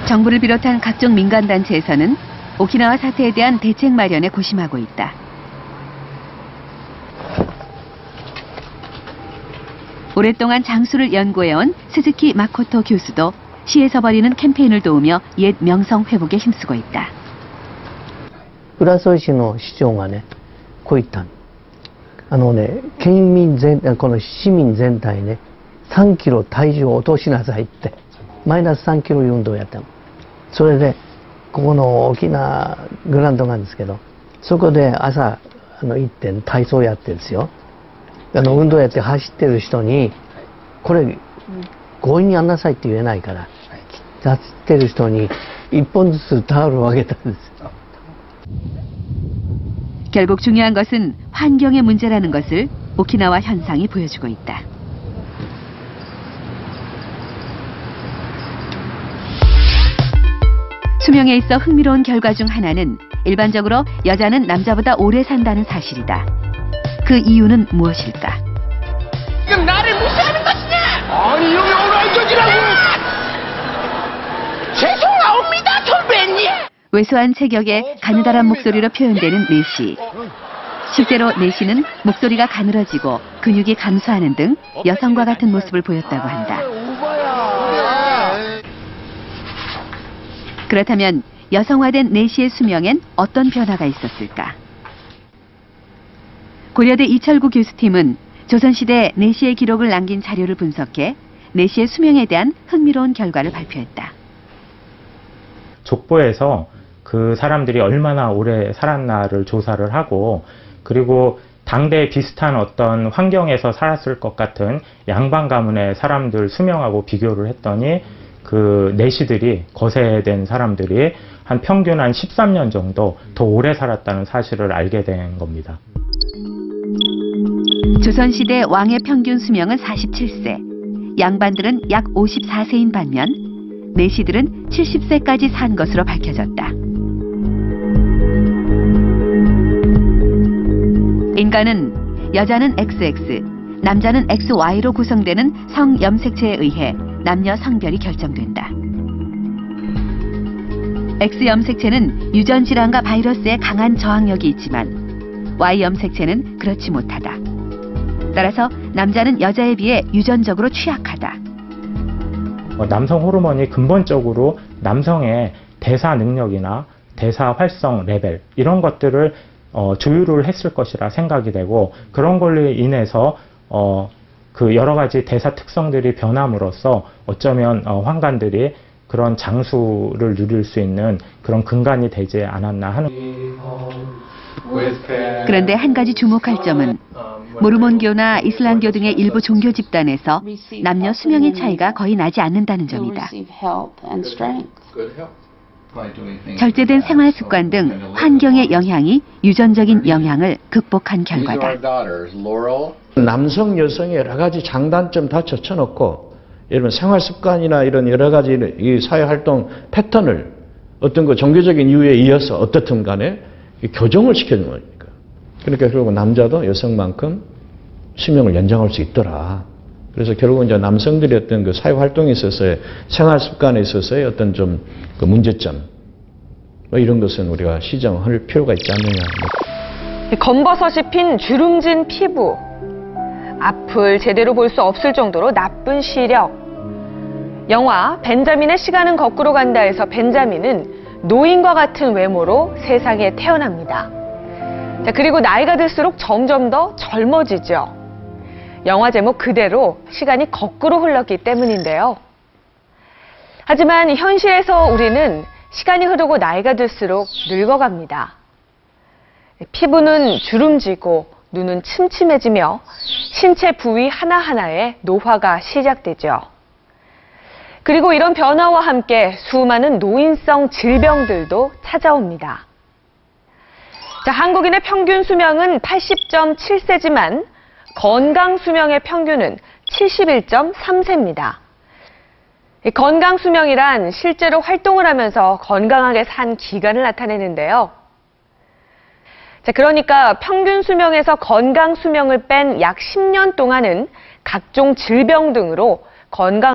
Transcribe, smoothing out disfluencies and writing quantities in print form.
정부를 비롯한 각종 민간단체에서는 오키나와 사태에 대한 대책 마련에 고심하고 있다. 오랫동안 장수를 연구해온 스즈키 마코토 교수도 시에서 벌이는 캠페인을 도우며 옛 명성 회복에 힘쓰고 있다. 浦添市の市長がね、こう言った。県民この市民全体ね、3キロ体重を落としなさいって、マイナス3キロ運動をやったの。それで、ここの大きなグラウンドなんですけど、そこで朝行って体操やってるんですよ。運動やって走ってる人に、これ、強引にやんなさいって言えないから、走ってる人に1本ずつタオルをあげたんですよ。 결국 중요한 것은 환경의 문제라는 것을 오키나와 현상이 보여주고 있다. 수명에 있어 흥미로운 결과 중 하나는 일반적으로 여자는 남자보다 오래 산다는 사실이다. 그 이유는 무엇일까? 지금 나를 무시하는 것이냐? 아니 이놈이 오늘 어쩌지라고! 죄송합니다 선배님! 왜소한 체격에 가느다란 목소리로 표현되는 내시. 실제로 내시는 목소리가 가늘어지고 근육이 감소하는 등 여성과 같은 모습을 보였다고 한다. 그렇다면 여성화된 내시의 수명엔 어떤 변화가 있었을까? 고려대 이철구 교수팀은 조선시대 내시의 기록을 남긴 자료를 분석해 내시의 수명에 대한 흥미로운 결과를 발표했다. 족보에서 그 사람들이 얼마나 오래 살았나를 조사를 하고, 그리고 당대 비슷한 어떤 환경에서 살았을 것 같은 양반 가문의 사람들 수명하고 비교를 했더니 그 내시들이, 거세된 사람들이 한 평균 한 13년 정도 더 오래 살았다는 사실을 알게 된 겁니다. 조선시대 왕의 평균 수명은 47세, 양반들은 약 54세인 반면 내시들은 70세까지 산 것으로 밝혀졌다. 인간은 여자는 XX, 남자는 XY로 구성되는 성염색체에 의해 남녀 성별이 결정된다. X염색체는 유전질환과 바이러스에 강한 저항력이 있지만 Y염색체는 그렇지 못하다. 따라서 남자는 여자에 비해 유전적으로 취약하다. 남성 호르몬이 근본적으로 남성의 대사 능력이나 대사 활성 레벨 이런 것들을 조율을 했을 것이라 생각이 되고, 그런 걸로 인해서 그 여러 가지 대사 특성들이 변함으로써 어쩌면 환관들이 그런 장수를 누릴 수 있는 그런 근간이 되지 않았나 하는. 그런데 한 가지 주목할 점은 모르몬교나 이슬람교 등의 일부 종교 집단에서 남녀 수명의 차이가 거의 나지 않는다는 점이다. 절제된 생활 습관 등 환경의 영향이 유전적인 영향을 극복한 결과다. 남성, 여성의 여러 가지 장단점 다 젖혀놓고, 여러분 생활 습관이나 이런 여러 가지 이 사회활동 패턴을 어떤 그 종교적인 이유에 이어서 어떻든 간에 교정을 시켜주는 거니까. 그러니까 결국 남자도 여성만큼 수명을 연장할 수 있더라. 그래서 결국은 이제 남성들의 어떤 그 사회활동에 있어서의 생활 습관에 있어서의 어떤 좀 그 문제점, 뭐 이런 것은 우리가 시정할 필요가 있지 않느냐. 검버섯이 핀 주름진 피부, 앞을 제대로 볼 수 없을 정도로 나쁜 시력. 영화 벤자민의 시간은 거꾸로 간다에서 벤자민은 노인과 같은 외모로 세상에 태어납니다. 자, 그리고 나이가 들수록 점점 더 젊어지죠. 영화 제목 그대로 시간이 거꾸로 흘렀기 때문인데요. 하지만 현실에서 우리는 시간이 흐르고 나이가 들수록 늙어갑니다. 피부는 주름지고 눈은 침침해지며 신체 부위 하나하나에 노화가 시작되죠. 그리고 이런 변화와 함께 수많은 노인성 질병들도 찾아옵니다. 자, 한국인의 평균 수명은 80.7세지만 건강 수명의 평균은 71.3세입니다. 건강 수명이란 실제로 활동을 하면서 건강하게 산 기간을 나타내는데요. 자, 그러니까 평균 수명에서 건강 수명을 뺀 약 10년 동안은 각종 질병 등으로 건강